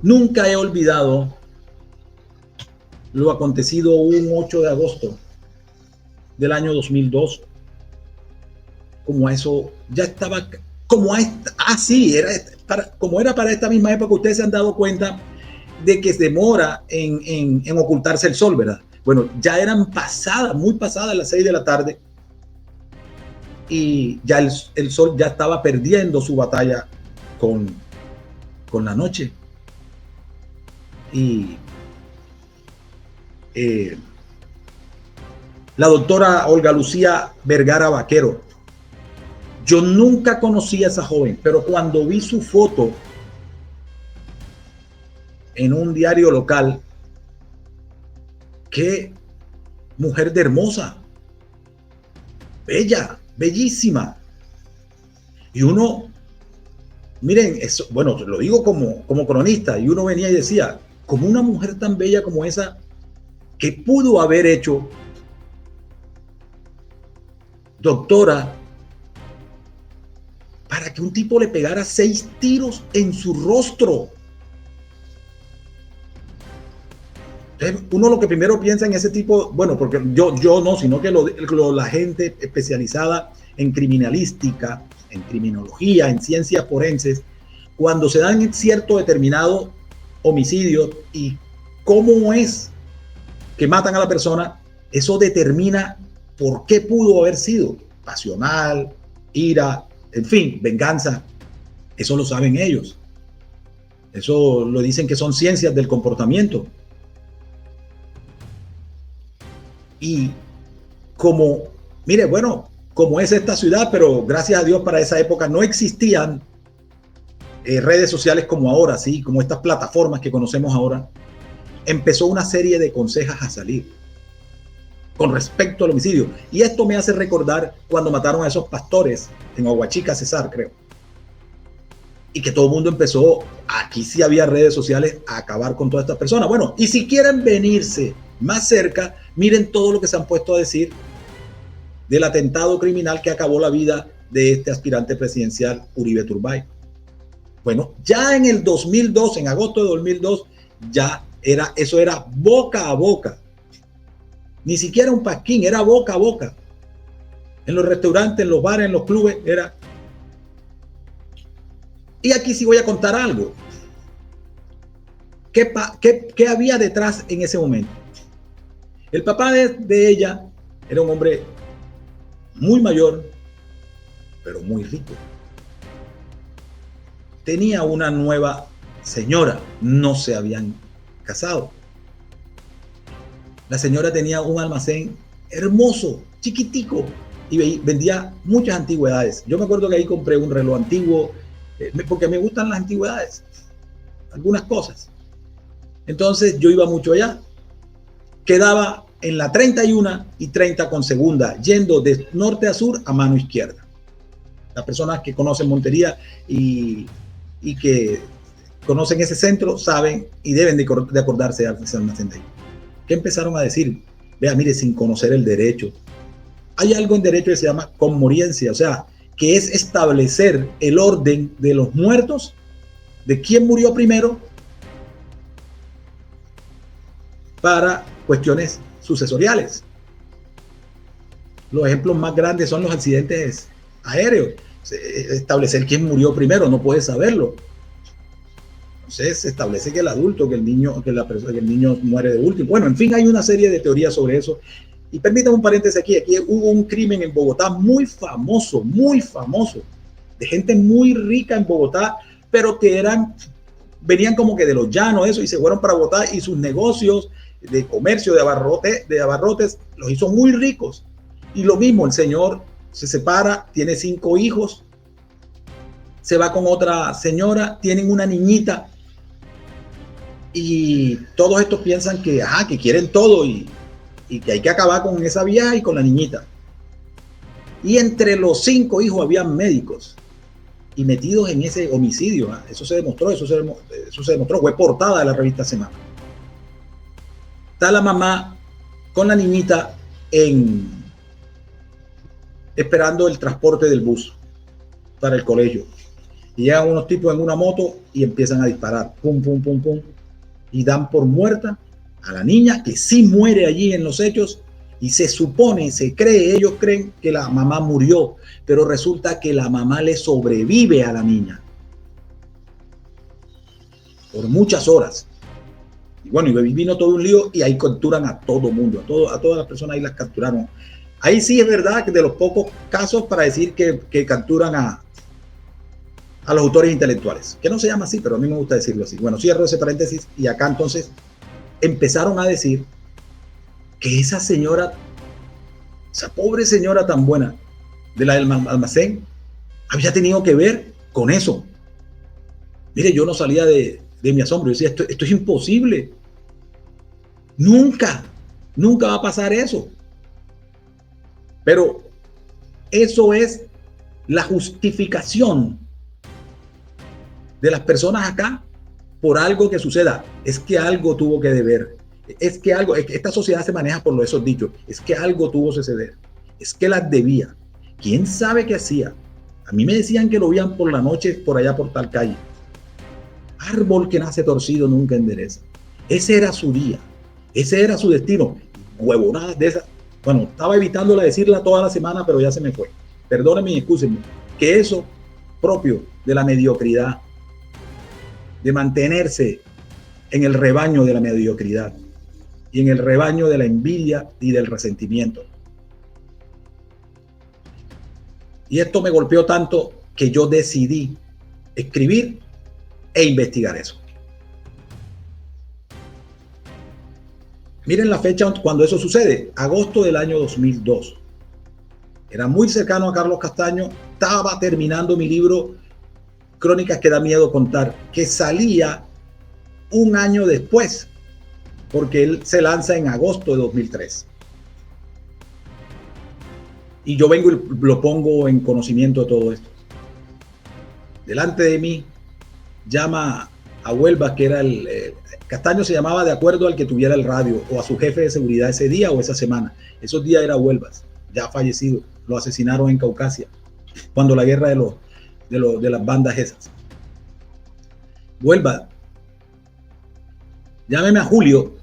Nunca he olvidado lo acontecido un 8 de agosto del año 2002, como a eso ya estaba, como a esta, sí, era para, como era para esta misma época, ustedes se han dado cuenta de que se demora en ocultarse el sol, ¿verdad? Bueno, ya eran pasadas, muy pasadas las 6 de la tarde y ya el sol ya estaba perdiendo su batalla con la noche. Y eh, la doctora Olga Lucía Vergara Vaquero, yo nunca conocí a esa joven, pero cuando vi su foto en un diario local, qué mujer de hermosa, bella, bellísima. Y uno, miren, eso, bueno, lo digo como cronista, y uno venía y decía, como una mujer tan bella como esa, ¿qué pudo haber hecho, doctora, para que un tipo le pegara 6 tiros en su rostro? Uno lo que primero piensa en ese tipo, bueno, porque yo no, sino que la gente especializada en criminalística, en criminología, en ciencias forenses, cuando se dan cierto determinado homicidio y cómo es que matan a la persona, eso determina por qué pudo haber sido pasional, ira, en fin, venganza. Eso lo saben ellos. Eso lo dicen que son ciencias del comportamiento. Y como, mire, bueno, como es esta ciudad, pero gracias a Dios para esa época no existían redes sociales como ahora, ¿sí? Como estas plataformas que conocemos ahora, empezó una serie de consejas a salir con respecto al homicidio. Y esto me hace recordar cuando mataron a esos pastores en Aguachica, Cesar, creo. Y que todo el mundo empezó, aquí sí había redes sociales, a acabar con todas estas personas. Bueno, y si quieren venirse más cerca, miren todo lo que se han puesto a decir del atentado criminal que acabó la vida de este aspirante presidencial Uribe Turbay. Bueno, ya en el 2002, en agosto de 2002, ya era, eso era boca a boca. Ni siquiera un pasquín, era boca a boca. En los restaurantes, en los bares, en los clubes, era. Y aquí sí voy a contar algo. ¿Qué había detrás en ese momento? El papá de ella era un hombre muy mayor, pero muy rico. Tenía una nueva señora, no se habían casado. La señora tenía un almacén hermoso, chiquitico, y vendía muchas antigüedades. Yo me acuerdo que ahí compré un reloj antiguo, porque me gustan las antigüedades, algunas cosas. Entonces yo iba mucho allá. Quedaba en la 31 y 30 con segunda, yendo de norte a sur a mano izquierda. Las personas que conocen Montería y que conocen ese centro saben y deben de acordarse de ese almacén de ahí. ¿Qué empezaron a decir? Vea, mire, sin conocer el derecho. Hay algo en derecho que se llama conmoriencia, o sea, que es establecer el orden de los muertos, de quién murió primero, para cuestiones sucesoriales. Los ejemplos más grandes son los accidentes aéreos. Establecer quién murió primero, no puedes saberlo. Entonces se establece que el adulto, que el niño, que el niño muere de último. Bueno, en fin, hay una serie de teorías sobre eso. Y permítame un paréntesis aquí. Aquí hubo un crimen en Bogotá muy famoso, de gente muy rica en Bogotá, pero que venían como que de los llanos, eso, y se fueron para Bogotá y sus negocios de comercio, de abarrotes, los hizo muy ricos. Y lo mismo, el señor se separa, tiene 5 hijos, se va con otra señora, tienen una niñita, y todos estos piensan que quieren todo y que hay que acabar con esa vieja y con la niñita. Y entre los 5 hijos habían médicos y metidos en ese homicidio. Eso se demostró, fue portada de la revista Semana. Está la mamá con la niñita esperando el transporte del bus para el colegio. Y llegan unos tipos en una moto y empiezan a disparar, pum, pum, pum, pum, y dan por muerta a la niña, que sí muere allí en los hechos, y se supone, se cree, ellos creen que la mamá murió, pero resulta que la mamá le sobrevive a la niña por muchas horas. Y bueno, y vino todo un lío y ahí capturan a todo mundo, a todas las personas ahí las capturaron. Ahí sí es verdad que de los pocos casos para decir que capturan a los autores intelectuales, que no se llama así, pero a mí me gusta decirlo así. Bueno, cierro ese paréntesis y acá entonces empezaron a decir que esa señora, esa pobre señora tan buena de la del almacén, había tenido que ver con eso. Mire, yo no salía de mi asombro, yo decía, esto es imposible. Nunca va a pasar eso. Pero eso es la justificación de las personas acá por algo que suceda. Es que algo tuvo que deber. Es que esta sociedad se maneja por esos dichos. Es que algo tuvo que ceder. Es que las debía. ¿Quién sabe qué hacía? A mí me decían que lo veían por la noche por allá por tal calle. Árbol que nace torcido nunca endereza. Ese era su día. Ese era su destino. Huevonadas de esas. Bueno, estaba evitándola decirla toda la semana, pero ya se me fue. Perdónenme y excúsenme. Que eso propio de la mediocridad, de mantenerse en el rebaño de la mediocridad y en el rebaño de la envidia y del resentimiento. Y esto me golpeó tanto que yo decidí escribir e investigar eso. Miren la fecha cuando eso sucede, agosto del año 2002. Era muy cercano a Carlos Castaño, estaba terminando mi libro Crónicas que da miedo contar, que salía un año después, porque él se lanza en agosto de 2003. Y yo vengo y lo pongo en conocimiento de todo esto. Delante de mí llama a Huelva, que era Castaño se llamaba de acuerdo al que tuviera el radio, o a su jefe de seguridad ese día o esa semana. Esos días era Huelvas, ya fallecido. Lo asesinaron en Caucasia, cuando la guerra de las bandas esas. Huelva, llámeme a Julio,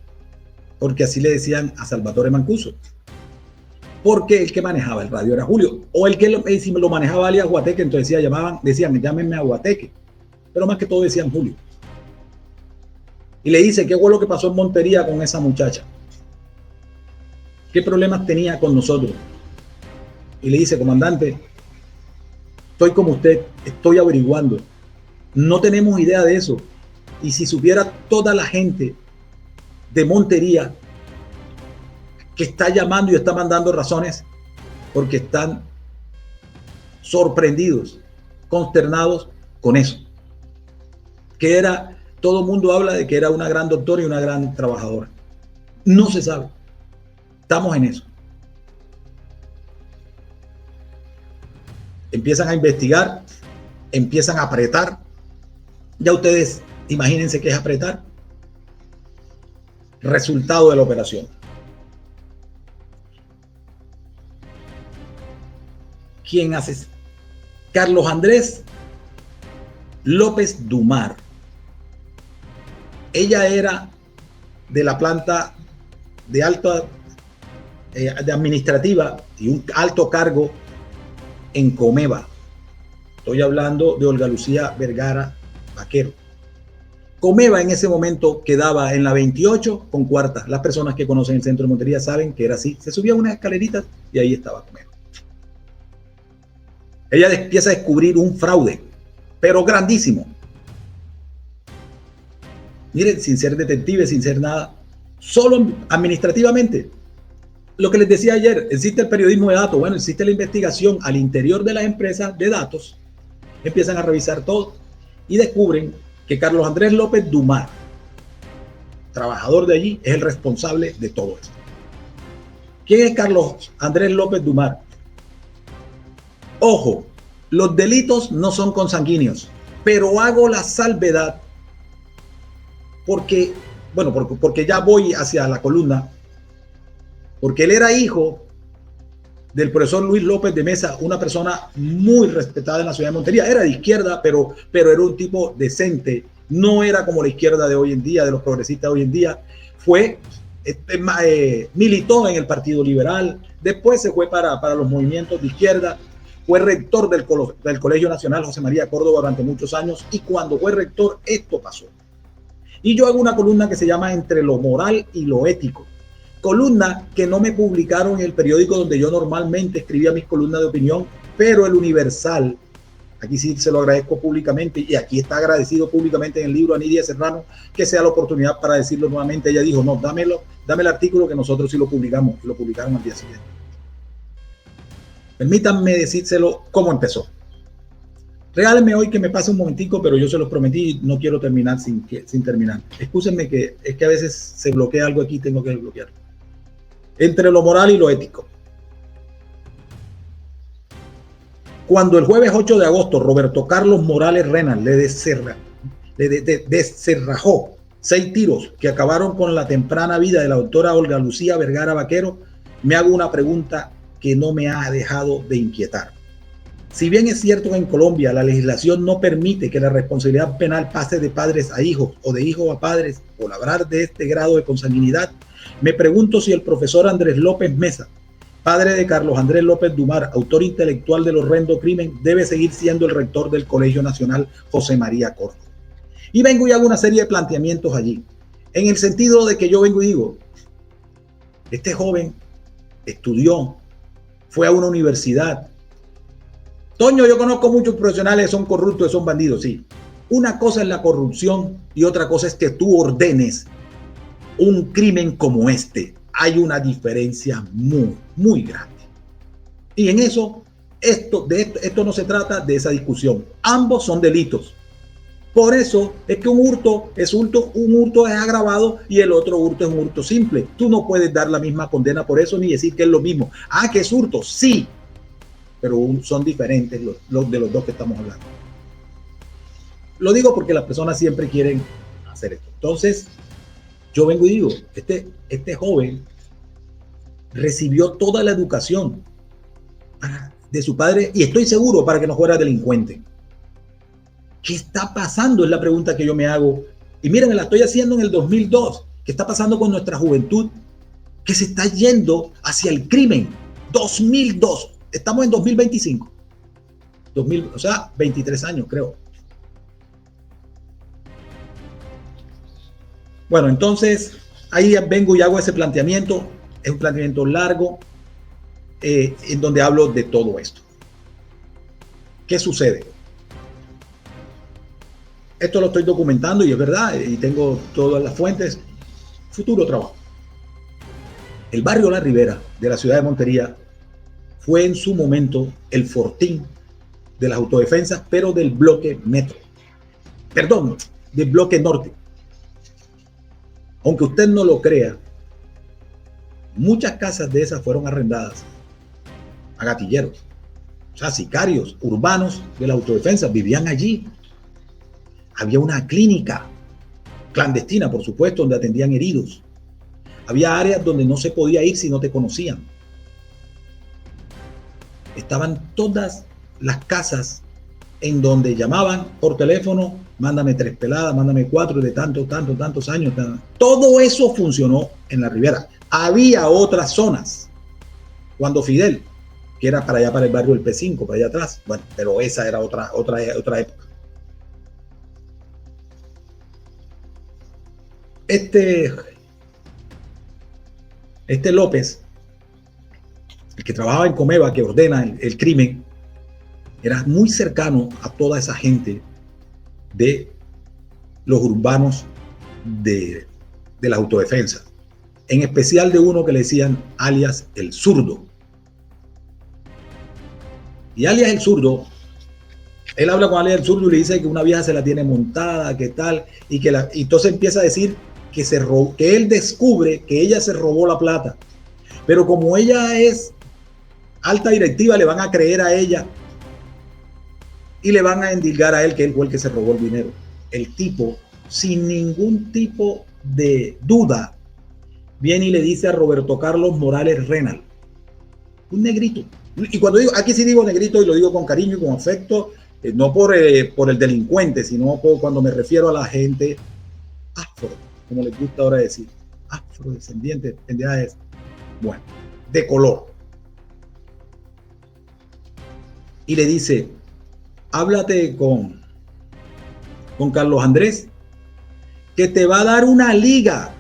porque así le decían a Salvatore Mancuso. Porque el que manejaba el radio era Julio, o el que si me lo manejaba alias Guateque, entonces decían, llámenme a Guateque, pero más que todo decían Julio. Y le dice, ¿qué fue lo que pasó en Montería con esa muchacha? ¿Qué problemas tenía con nosotros? Y le dice, comandante, estoy como usted, estoy averiguando, no tenemos idea de eso. Y si supiera toda la gente de Montería que está llamando y está mandando razones porque están sorprendidos, consternados con eso. Que era, todo el mundo habla de que era una gran doctora y una gran trabajadora. No se sabe. Estamos en eso. Empiezan a investigar, empiezan a apretar. Ya ustedes imagínense qué es apretar. Resultado de la operación. ¿Quién hace? Carlos Andrés López Dumar. Ella era de la planta de alta de administrativa y un alto cargo en Comeva. Estoy hablando de Olga Lucía Vergara Vaquero. Comeva en ese momento quedaba en la 28 con cuarta. Las personas que conocen el centro de Montería saben que era así. Se subía unas escaleritas y ahí estaba Comeva. Ella empieza a descubrir un fraude, pero grandísimo. Miren, sin ser detective, sin ser nada, solo administrativamente. Lo que les decía ayer, existe el periodismo de datos, bueno, existe la investigación al interior de las empresas de datos, empiezan a revisar todo y descubren que Carlos Andrés López Dumar, trabajador de allí, es el responsable de todo esto. ¿Quién es Carlos Andrés López Dumar? Ojo, los delitos no son consanguíneos, pero hago la salvedad porque ya voy hacia la columna, porque él era hijo del profesor Luis López de Mesa, una persona muy respetada en la ciudad de Montería. Era de izquierda, pero era un tipo decente. No era como la izquierda de hoy en día, de los progresistas de hoy en día. Militó en el Partido Liberal, después se fue para los movimientos de izquierda, fue rector del Colegio Nacional José María Córdoba durante muchos años, y cuando fue rector esto pasó. Y yo hago una columna que se llama Entre lo moral y lo ético. Columna que no me publicaron en el periódico donde yo normalmente escribía mis columnas de opinión, pero el Universal, aquí sí se lo agradezco públicamente, y aquí está agradecido públicamente en el libro a Nidia Serrano, que sea la oportunidad para decirlo nuevamente. Ella dijo, no, dame el artículo, que nosotros sí lo publicamos, y lo publicaron al día siguiente. Permítanme decírselo cómo empezó. Regálenme hoy que me pase un momentico, pero yo se los prometí y no quiero terminar sin terminar. Excúsenme que es que a veces se bloquea algo aquí, tengo que desbloquearlo. Entre lo moral y lo ético. Cuando el jueves 8 de agosto Roberto Carlos Morales Renal le descerrajó 6 tiros que acabaron con la temprana vida de la doctora Olga Lucía Vergara Vaquero, me hago una pregunta que no me ha dejado de inquietar. Si bien es cierto que en Colombia la legislación no permite que la responsabilidad penal pase de padres a hijos o de hijos a padres por hablar de este grado de consanguinidad, me pregunto si el profesor Andrés López Mesa, padre de Carlos Andrés López Dumar, autor intelectual del horrendo crimen, debe seguir siendo el rector del Colegio Nacional José María Córdoba. Y vengo y hago una serie de planteamientos allí, en el sentido de que yo vengo y digo, este joven estudió, fue a una universidad. Toño, yo conozco muchos profesionales que son corruptos, que son bandidos, sí. Una cosa es la corrupción y otra cosa es que tú ordenes un crimen como este. Hay una diferencia muy, muy grande. Y en eso, esto no se trata de esa discusión. Ambos son delitos. Por eso es que un hurto es agravado y el otro hurto es un hurto simple. Tú no puedes dar la misma condena por eso ni decir que es lo mismo. Ah, que es hurto, sí. Pero son diferentes los de los dos que estamos hablando. Lo digo porque las personas siempre quieren hacer esto. Entonces, yo vengo y digo, este joven recibió toda la educación de su padre, y estoy seguro para que no fuera delincuente. ¿Qué está pasando? Es la pregunta que yo me hago. Y miren, me la estoy haciendo en el 2002. ¿Qué está pasando con nuestra juventud? Que se está yendo hacia el crimen. 2002. Estamos en 2025. O sea, 23 años, creo. Bueno, entonces, ahí vengo y hago ese planteamiento. Es un planteamiento largo, en donde hablo de todo esto. ¿Qué sucede? Esto lo estoy documentando y es verdad, y tengo todas las fuentes. Futuro trabajo. El barrio La Ribera de la ciudad de Montería fue en su momento el fortín de las autodefensas, pero del bloque metro. Perdón, del bloque norte. Aunque usted no lo crea, muchas casas de esas fueron arrendadas a gatilleros. O sea, sicarios urbanos de la autodefensa vivían allí. Había una clínica clandestina, por supuesto, donde atendían heridos. Había áreas donde no se podía ir si no te conocían. Estaban todas las casas en donde llamaban por teléfono, mándame 3 peladas, mándame 4 de tantos años. Todo eso funcionó en La Ribera. Había otras zonas. Cuando Fidel, que era para allá, para el barrio del P5, para allá atrás, bueno, pero esa era otra época. Este López, el que trabajaba en Comeva, que ordena el crimen, era muy cercano a toda esa gente de los urbanos de la autodefensa, en especial de uno que le decían alias el zurdo. Y alias el zurdo, él habla con alias el zurdo y le dice que una vieja se la tiene montada, que tal, y entonces empieza a decir que él descubre que ella se robó la plata, pero como ella es alta directiva, le van a creer a ella y le van a endilgar a él que él fue el que se robó el dinero. El tipo, sin ningún tipo de duda, viene y le dice a Roberto Carlos Morales Renal, un negrito. Y cuando digo, aquí sí digo negrito y lo digo con cariño y con afecto, no por el delincuente, sino cuando me refiero a la gente afro, como les gusta ahora decir, afrodescendientes, entidades, bueno, de color. Y le dice, háblate con Carlos Andrés, que te va a dar una liga.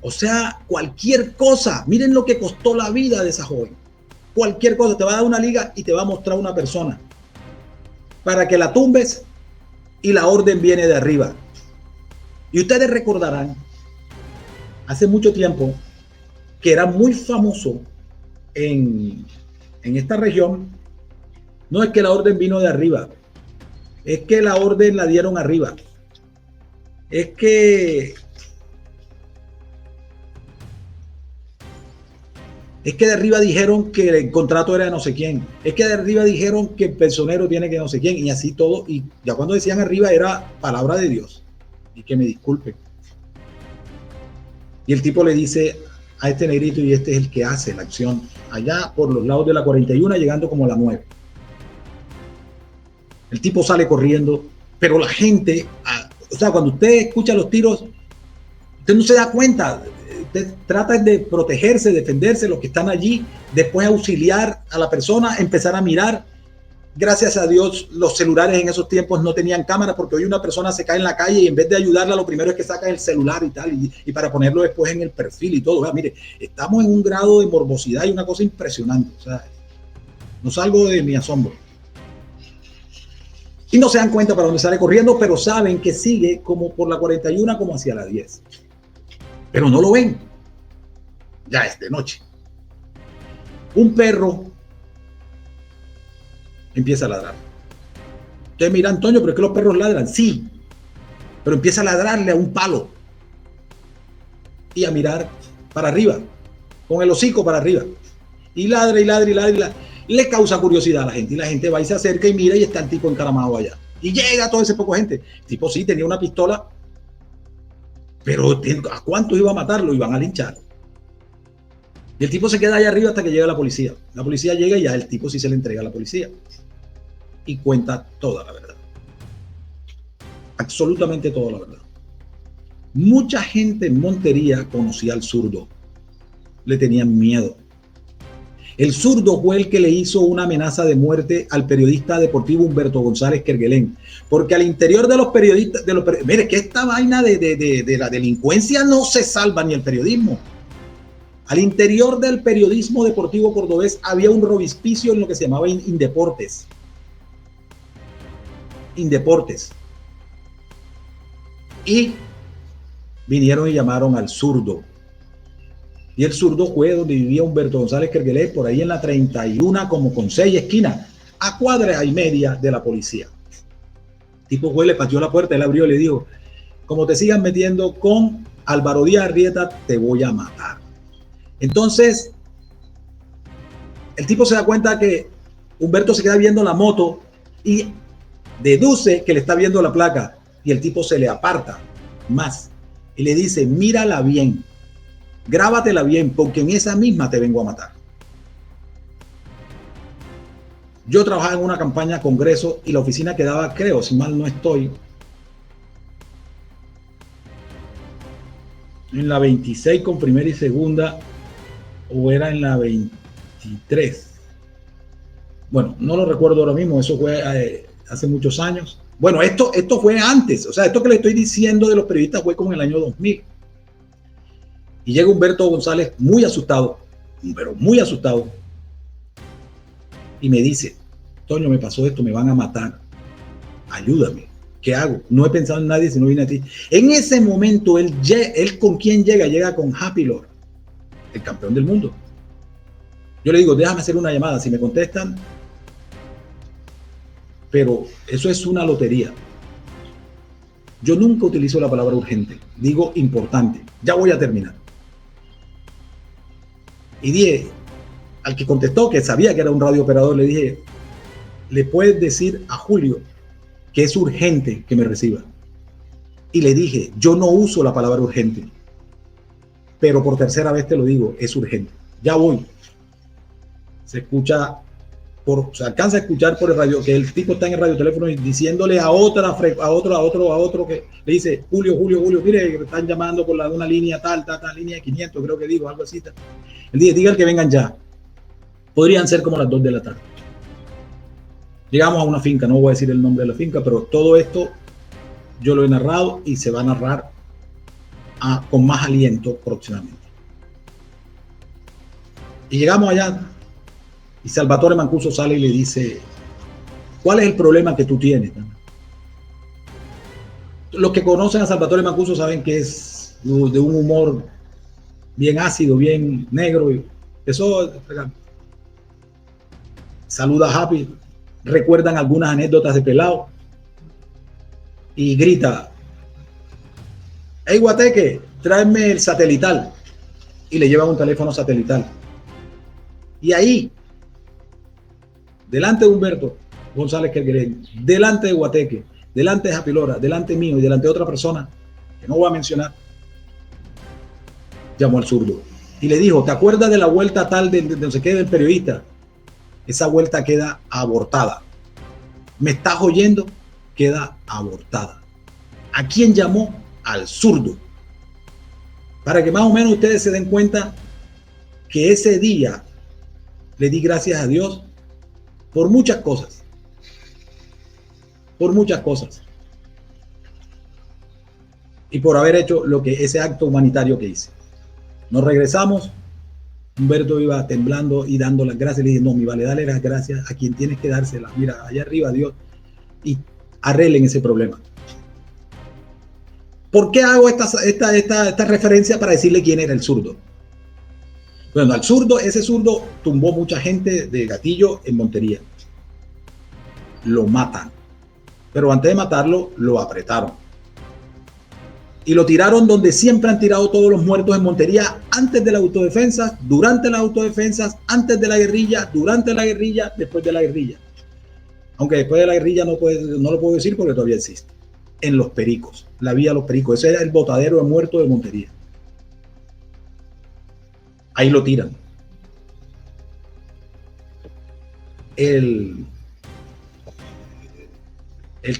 O sea, cualquier cosa. Miren lo que costó la vida de esa joven. Cualquier cosa, te va a dar una liga y te va a mostrar una persona para que la tumbes y la orden viene de arriba. Y ustedes recordarán, hace mucho tiempo, que era muy famoso en esta región, no es que la orden vino de arriba, es que la orden la dieron arriba. Es que de arriba dijeron que el contrato era de no sé quién. Es que de arriba dijeron que el personero tiene que no sé quién. Y así todo. Y ya cuando decían arriba era palabra de Dios. Y que me disculpen. Y el tipo le dice a este negrito, y este es el que hace la acción, allá por los lados de la 41, llegando como a la 9. El tipo sale corriendo, pero la gente, o sea, cuando usted escucha los tiros, usted no se da cuenta. Usted trata de protegerse, defenderse, los que están allí, después auxiliar a la persona, empezar a mirar. Gracias a Dios, los celulares en esos tiempos no tenían cámara, porque hoy una persona se cae en la calle y en vez de ayudarla, lo primero es que saca el celular y tal, y para ponerlo después en el perfil y todo. Mire, estamos en un grado de morbosidad y una cosa impresionante. O sea, no salgo de mi asombro. Y no se dan cuenta para dónde sale corriendo, pero saben que sigue como por la 41, como hacia la 10. Pero no lo ven. Ya es de noche. Un perro empieza a ladrar. Ustedes miran, Antonio, ¿pero es que los perros ladran? Sí, pero empieza a ladrarle a un palo y a mirar para arriba, con el hocico para arriba. Y ladra y ladra y ladra y ladra. Le causa curiosidad a la gente, y la gente va y se acerca y mira, y está el tipo encaramado allá. Y llega todo ese poco gente. El tipo sí tenía una pistola, pero ¿a cuántos iba a matarlo? Iban a linchar. Y el tipo se queda allá arriba hasta que llega la policía. La policía llega y ya el tipo sí se le entrega a la policía. Y cuenta toda la verdad. Absolutamente toda la verdad. Mucha gente en Montería conocía al zurdo. Le tenían miedo. El zurdo fue el que le hizo una amenaza de muerte al periodista deportivo Humberto González Kerguelén. Porque al interior de los periodistas, mire, que esta vaina de la delincuencia no se salva ni el periodismo. Al interior del periodismo deportivo cordobés había un robispicio en lo que se llamaba Indeportes. Indeportes. Y vinieron y llamaron al zurdo. Y el zurdo fue donde vivía Humberto González Kerguelén, por ahí en la 31, como con 6 esquinas, a cuadra y media de la policía. El tipo fue, le pateó la puerta, él abrió y le dijo, como te sigan metiendo con Álvaro Díaz Arrieta, te voy a matar. Entonces, el tipo se da cuenta que Humberto se queda viendo la moto y deduce que le está viendo la placa, y el tipo se le aparta más y le dice, mírala bien, grábatela bien, porque en esa misma te vengo a matar. Yo trabajaba en una campaña Congreso y la oficina quedaba, creo, si mal no estoy, en la 26 con primera y segunda, o era en la 23. Bueno, no lo recuerdo ahora mismo, eso fue hace muchos años. Bueno, esto fue antes, o sea, esto que le estoy diciendo de los periodistas fue como en el año 2000. Y llega Humberto González muy asustado, pero muy asustado, y me dice, Toño, me pasó esto, me van a matar, ayúdame, ¿qué hago? No he pensado en nadie, sino vine a ti. En ese momento, él ¿con quién llega? Llega con Happy Lord, el campeón del mundo. Yo le digo, déjame hacer una llamada, si me contestan, pero eso es una lotería. Yo nunca utilizo la palabra urgente, digo importante. Ya voy a terminar. Y dije, al que contestó, que sabía que era un radiooperador, le dije, ¿le puedes decir a Julio que es urgente que me reciba? Y le dije, yo no uso la palabra urgente, pero por tercera vez te lo digo, es urgente. Ya voy. se escucha, se alcanza a escuchar por el radio, que el tipo está en el radioteléfono diciéndole a otro que le dice, Julio, mire, que me están llamando por una línea tal, línea de 500, creo que digo, algo así. Él dice, digan que vengan ya. Podrían ser como las 2 de la tarde. Llegamos a una finca, no voy a decir el nombre de la finca, pero todo esto yo lo he narrado y se va a narrar con más aliento próximamente. Y llegamos allá y Salvatore Mancuso sale y le dice, ¿cuál es el problema que tú tienes? Los que conocen a Salvatore Mancuso saben que es de un humor bien ácido, bien negro. Eso saluda a Happy, recuerdan algunas anécdotas de pelado y grita, hey Guateque, tráeme el satelital, y le llevan un teléfono satelital. Y ahí, delante de Humberto González Kerguelen, delante de Guateque, delante de Happy Lora, delante mío y delante de otra persona que no voy a mencionar, llamó al zurdo y le dijo, ¿te acuerdas de la vuelta tal de no sé qué del periodista? Esa vuelta queda abortada. ¿Me estás oyendo? Queda abortada. ¿A quién llamó? Al zurdo. Para que más o menos ustedes se den cuenta que ese día le di gracias a Dios por muchas cosas. Por muchas cosas. Y por haber hecho ese acto humanitario que hice. Nos regresamos. Humberto iba temblando y dando las gracias. Le dije, no, mi vale, dale las gracias a quien tienes que dárselas. Mira, allá arriba, Dios. Y arreglen ese problema. ¿Por qué hago esta referencia para decirle quién era el zurdo? Bueno, al zurdo, ese zurdo tumbó mucha gente de gatillo en Montería. Lo matan. Pero antes de matarlo, lo apretaron. Y lo tiraron donde siempre han tirado todos los muertos en Montería, antes de la autodefensa, durante las autodefensas, antes de la guerrilla, durante la guerrilla, después de la guerrilla. Aunque después de la guerrilla no lo puedo decir porque todavía existe. En Los Pericos, la vía Los Pericos. Ese era el botadero de muertos de Montería. Ahí lo tiran. El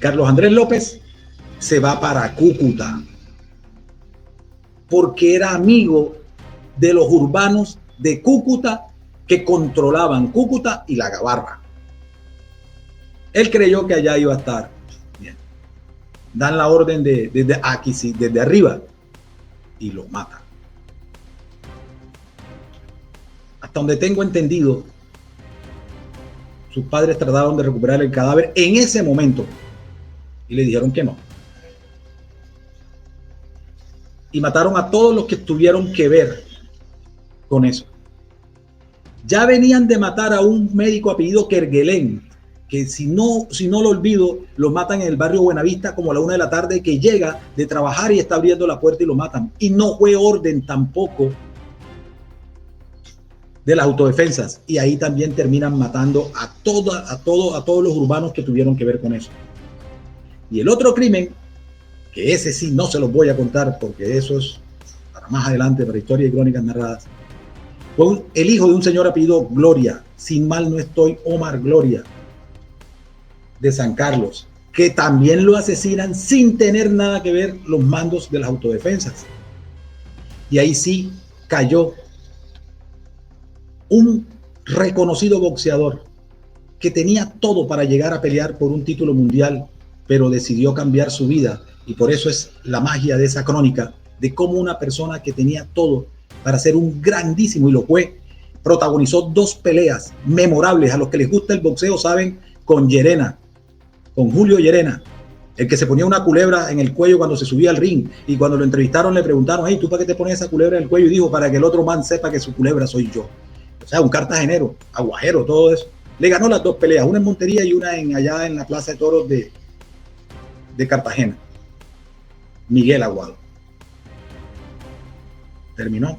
Carlos Andrés López se va para Cúcuta porque era amigo de los urbanos de Cúcuta que controlaban Cúcuta y la Gabarra. Él creyó que allá iba a estar bien. Dan la orden desde aquí, sí, desde arriba, y lo matan. Hasta donde tengo entendido, sus padres trataron de recuperar el cadáver en ese momento y le dijeron que no. Y mataron a todos los que tuvieron que ver con eso. Ya venían de matar a un médico apellido Kerguelen, que si no lo olvido, lo matan en el barrio Buenavista como a la 1 de la tarde, que llega de trabajar y está abriendo la puerta y lo matan. Y no fue orden tampoco de las autodefensas. Y ahí también terminan matando a todos los urbanos que tuvieron que ver con eso. Y el otro crimen, que ese sí no se los voy a contar porque eso es para más adelante, para historia y crónicas narradas, fue el hijo de un señor apellido Gloria, sin mal no estoy, Omar Gloria, de San Carlos, que también lo asesinan sin tener nada que ver los mandos de las autodefensas. Y ahí sí cayó un reconocido boxeador que tenía todo para llegar a pelear por un título mundial, pero decidió cambiar su vida. Y por eso es la magia de esa crónica, de cómo una persona que tenía todo para ser un grandísimo, y lo fue, protagonizó 2 peleas memorables. A los que les gusta el boxeo saben, con Llerena, con Julio Llerena, el que se ponía una culebra en el cuello cuando se subía al ring, y cuando lo entrevistaron le preguntaron, hey, ¿tú para qué te pones esa culebra en el cuello? Y dijo, para que el otro man sepa que su culebra soy yo. O sea, un cartagenero, aguajero, todo eso. Le ganó las 2 peleas, una en Montería y una allá en la Plaza de Toros de Cartagena. Miguel Aguado. Terminó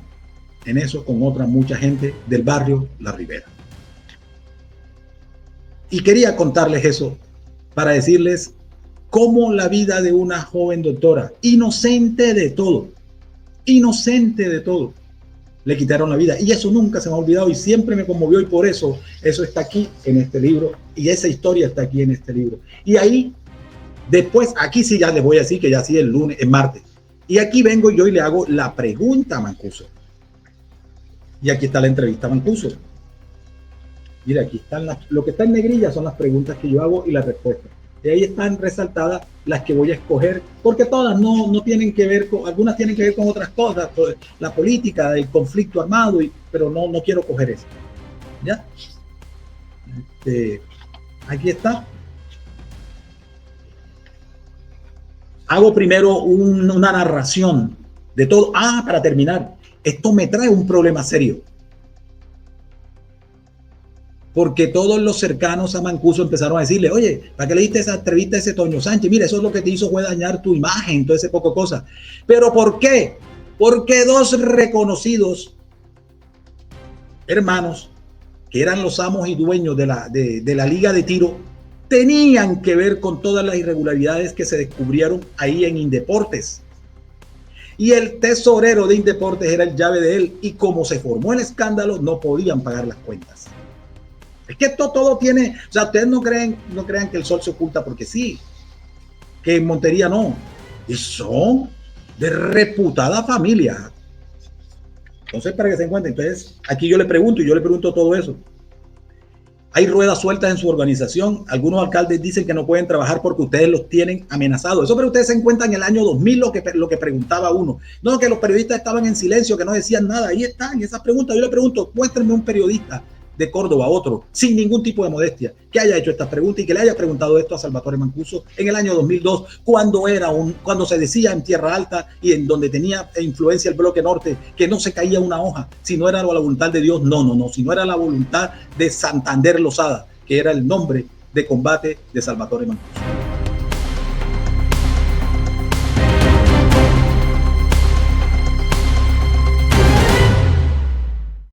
en eso con otra mucha gente del barrio La Ribera. Y quería contarles eso para decirles cómo la vida de una joven doctora, inocente de todo, le quitaron la vida. Y eso nunca se me ha olvidado y siempre me conmovió, y por eso está aquí en este libro, y esa historia está aquí en este libro. Y ahí, después, aquí sí ya les voy a decir que ya sí el lunes, el martes. Y aquí vengo yo y le hago la pregunta a Mancuso. Y aquí está la entrevista a Mancuso. Mira, aquí están lo que está en negrilla son las preguntas que yo hago y las respuestas. Y ahí están resaltadas las que voy a escoger, porque todas no tienen que ver con, algunas tienen que ver con otras cosas, la política, el conflicto armado, pero no quiero coger eso. ¿Ya? Aquí está. Hago primero una narración de todo. Para terminar, esto me trae un problema serio. Porque todos los cercanos a Mancuso empezaron a decirle, oye, ¿para qué le diste esa entrevista a ese Toño Sánchez? Mira, eso es lo que te hizo fue dañar tu imagen, todo ese poco cosa. ¿Pero por qué? Porque dos reconocidos hermanos, que eran los amos y dueños de la Liga de Tiro, tenían que ver con todas las irregularidades que se descubrieron ahí en Indeportes. Y el tesorero de Indeportes era el llave de él, y como se formó el escándalo, no podían pagar las cuentas. Es que esto todo tiene, o sea, ustedes no crean que el sol se oculta porque sí, que en Montería no, y son de reputada familia. Entonces, para que se encuentren, entonces, aquí yo le pregunto todo eso. Hay ruedas sueltas en su organización. Algunos alcaldes dicen que no pueden trabajar porque ustedes los tienen amenazados. Eso, pero ustedes se encuentran en el año 2000 lo que preguntaba uno. No, que los periodistas estaban en silencio, que no decían nada. Ahí están esas preguntas. Yo le pregunto, muéstrenme un periodista de Córdoba, otro, sin ningún tipo de modestia, que haya hecho estas preguntas y que le haya preguntado esto a Salvatore Mancuso en el año 2002, cuando se decía en Tierra Alta y en donde tenía influencia el Bloque Norte, que no se caía una hoja, si no era la voluntad de Dios, si no era la voluntad de Santander Lozada, que era el nombre de combate de Salvatore Mancuso.